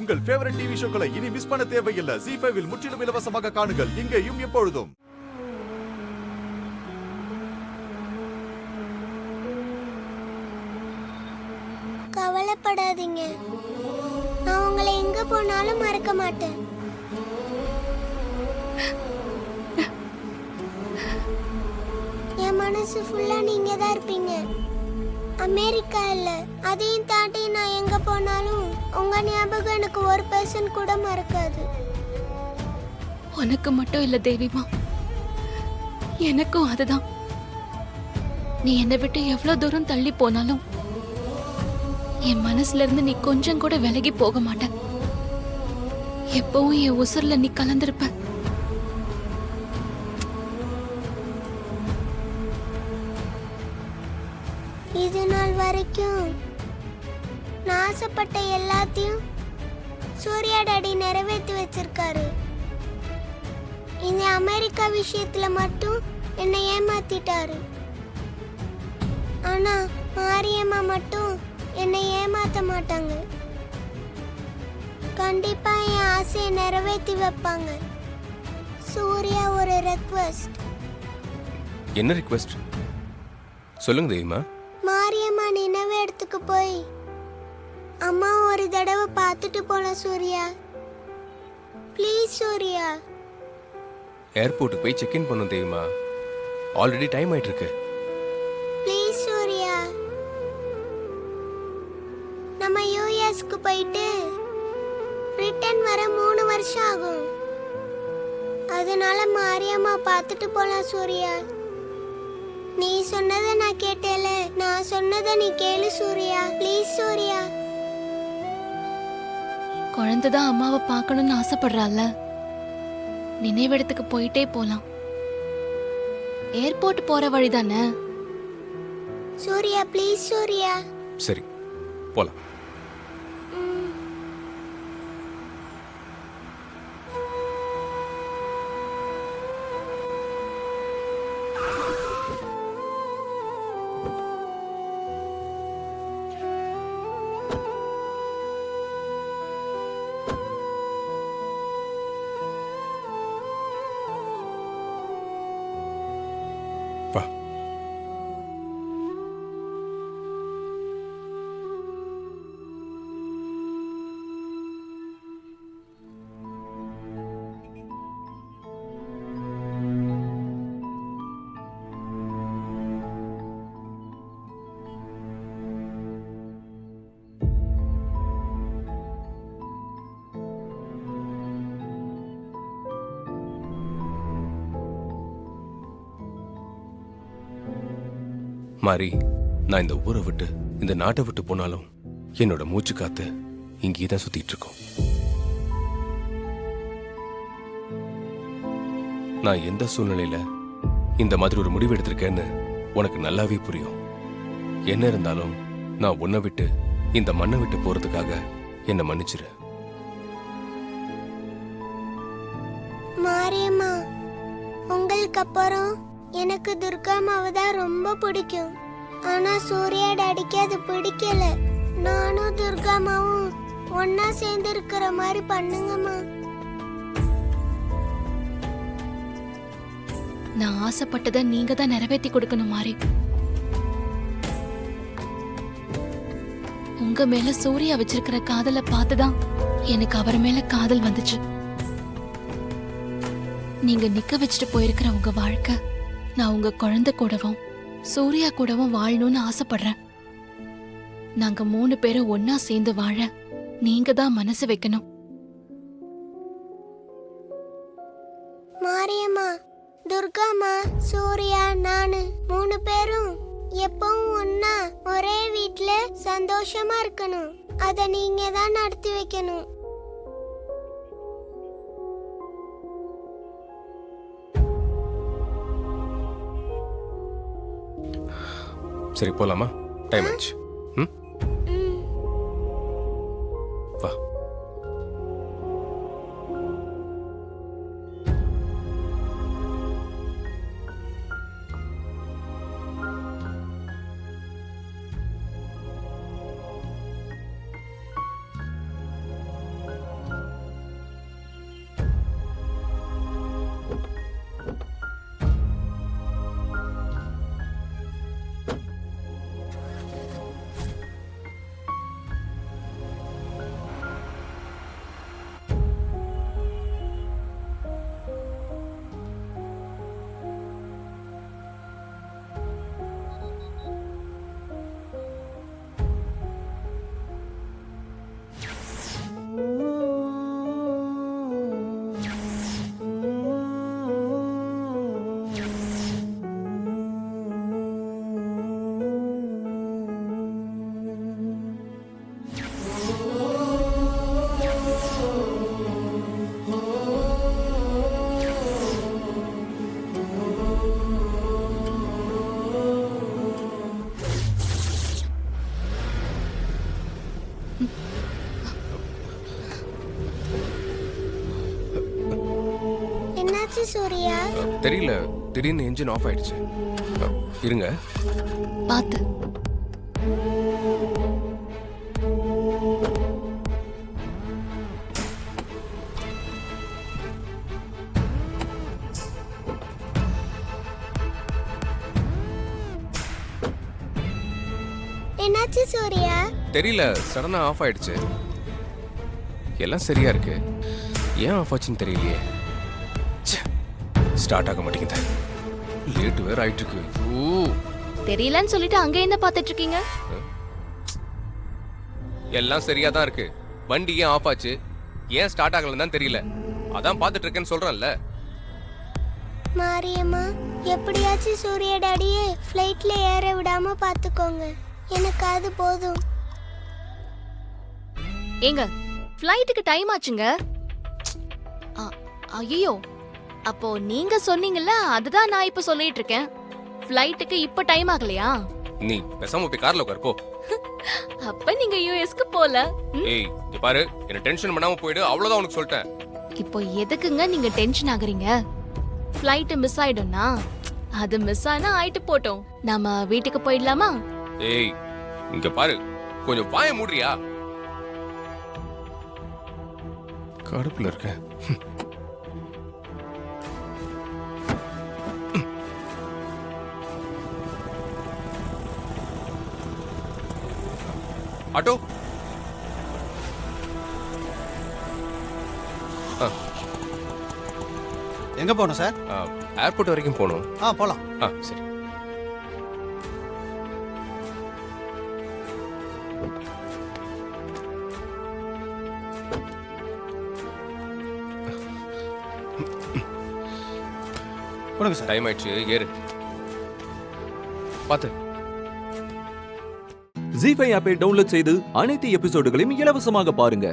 உங்கள் favourite TV ஷோக்களை இனி miss பண்ண தேவையில்லை. ZEE5 இல் முற்றிலும் இலவசமாக காணுங்கள். இங்கேயும் எப்பொழுதும். கவலைப்படாதீங்க, நான் உங்களை எங்க போனாலும் மறக்க மாட்டேன். என் மனசு ஃபுல்லா நீங்க தான் இருப்பீங்க. அமெரிக்கா இல்ல, அதையும் தாண்டி நான் எங்க போனாலும் உங்க ஞாபகம் எனக்கு ஒரு பர்சன் கூட மறக்காது. உனக்கு மட்டும் இல்ல தேவிமா, எனக்கும் அதுதான். நீ என்னை விட்டு எவ்வளவு தூரம் தள்ளி போனாலும் என் மனசுல இருந்து நீ கொஞ்சம் கூட விலகி போக மாட்ட. எப்பவும் என் உசுர்ல நீ கலந்திருப்ப. இது நாள் வரைக்கும் நான் ஆசைப்பட்ட எல்லாத்தையும் சூர்யா டாடி நிறைவேற்றி வச்சிருக்காரு. இந்த அமெரிக்கா விஷயத்துல மட்டும் என்னை ஏமாத்திட்டாரு. ஆனா மாரியம்மா மட்டும் என்னை ஏமாத்த மாட்டாங்க. கண்டிப்பா என் ஆசையை நிறைவேற்றி வைப்பாங்க. சூர்யா, ஒரு ரெக்வெஸ்ட். என்ன ரிக்வெஸ்ட் சொல்லுங்க தேவிமா. மாரியம்மா நினைவு இடத்துக்கு போய் அம்மா ஒரு தடவை பார்த்துட்டு போலாம் சூர்யா. ப்ளீஸ் சூர்யா. ஏர்போர்ட்டுக்கு போய் செக் இன் பண்ணும் தேவிமா. ஆல்ரெடி டைம் ஆயிட்டு இருக்கு. ப்ளீஸ் சூர்யா. நம்ம யூஎஸ்க்கு போயிட்டு ரிட்டர்ன் வர 3 வருஷம் ஆகும். அதனால மாரியம்மா பார்த்துட்டு போலாம் சூர்யா. நீ சொன்னதை நான் கேட்டேல, நான் சொன்னதை நீ கேளு சூர்யா. ப்ளீஸ் சூர்யா. குழந்தைதான் அம்மாவை பார்க்கணும்னு ஆசைப்படுறாள். நினைவிடத்துக்கு போயிட்டே போலாம். ஏர்போர்ட் போற வழிதானே. சூர்யா ப்ளீஸ் சூர்யா. சரி போலாம். வா. மாரி, நான் இந்த ஊரை விட்டு இந்த நாட்டை விட்டு போனாலும் என்னோட மூச்சு காத்து இங்கே தான் சுத்திட்டு இருக்கோம். நான் எந்த சூழ்நிலையில இந்த மாதிரி ஒரு முடிவு எடுத்திருக்கேன்னு உனக்கு நல்லாவே புரியும். என்ன இருந்தாலும் நான் உன்னை விட்டு இந்த மண்ணை விட்டு போறதுக்காக என்னை மன்னிச்சிரு. மாரியம்மா, உங்களுக்கு அப்புறம் எனக்கு துர்காமாவை தான் ரொம்ப பிடிக்கும். ஆனா சூர்யா டாடிக்கு அது பிடிக்கல. நானும் துர்காமாவும் ஒன்னா சேர்ந்து இருக்கிற மாதிரி பண்ணுங்கம்மா. நான் ஆசைப்பட்டதை நீங்க தான் நிறைவேற்றி கொடுக்கணும் மாறி. உங்க மேல சூர்யா வச்சிருக்கிற காதலை பார்த்துதான் எனக்கு அவர் மேல காதல் வந்துச்சு. நீங்க நிக்க வச்சுட்டு போயிருக்கிற உங்க வாழ்க்கை நான் உங்க குழந்தை கூடவும் சூர்யா கூடவும் வாழணும்னு ஆசைப்படுறேன். நாங்க 3 பேரும் ஒன்னா சேர்ந்து வாழ நீங்க தான் மனசு வைக்கணும். மாரியம்மா, துர்காமா, சூர்யா, நானு 3 பேரும் எப்பவும் ஒன்னா ஒரே வீட்ல சந்தோஷமா இருக்கணும். அத நீங்க தான் நடத்தி வைக்கணும். சரி போலாமா? டைம் ஆச்சு. வா. சூர்யா? தெரியல, திடீர்னு என்ஜின் ஆஃப் ஆயிடுச்சு. இருங்க. பாத்து. என்னாச்சு சூர்யா? தெரியல, சடனா ஆஃப் ஆயிடுச்சு. எல்லாம் சரியா இருக்கு. ஏன் ஆஃப் ஆச்சுன்னு தெரியலையே. ஸ்டார்ட் ஆக மாட்டேங்குது. லேட் வேற ஆயிட்டு இருக்கு. ஓ, தெரியலன்னு சொல்லிட்டு அங்க என்ன பாத்துட்டு இருக்கீங்க? எல்லாம் சரியா தான் இருக்கு. வண்டி ஏன் ஆஃப் ஆச்சு, ஏன் ஸ்டார்ட் ஆகலன்னு தான் தெரியல. அதான் பாத்துட்டு இருக்கேன்னு சொல்றேன்ல. மாரியம்மா, எப்படியாச்சும் சூர்யா டாடியே ஃப்ளைட்ல ஏற விடாம பாத்துக்கோங்க. எனக்கு அது போதும். ஏங்க, ஃப்ளைட்டுக்கு டைம் ஆச்சுங்க. ஐயோ, அப்போ நீங்க சொன்னீங்கல்ல, அதுதான் நான் இப்ப சொல்லிட்டு இருக்கேன். ஃப்ளைட்டுக்கு இப்ப டைம் ஆகலையா? நீ பேசாம போய் கார்ல உட்கார் போ. அப்ப நீங்க யூஎஸ்க்கு போல. ஏய், இங்க பாரு, என்ன டென்ஷன் பண்ணாம போயிடு, அவ்வளவுதான் உனக்கு சொல்லிட்டேன். இப்போ எதுக்குங்க நீங்க டென்ஷன் ஆகுறீங்க? ஃப்ளைட் மிஸ் ஆயிடும்னா அது மிஸ் ஆனா ஆயிட்டு போட்டோம். நாம வீட்டுக்கு போயிடலாமா? ஏய், இங்க பாரு, கொஞ்சம் வாய மூடுறியா? கடுப்புல இருக்க. ஆட்டோ. எங்க போகணும் சார்? ஏர்போர்ட் வரைக்கும் போகணும். போலாம். சரி. கொடுங்க சார். டைம் ஆயிடுச்சு, ஏறு. பாத்து. ஜீ5 ஆப்பை டவுன்லோட் செய்து அனைத்து எபிசோடுகளையும் இலவசமாக பாருங்க.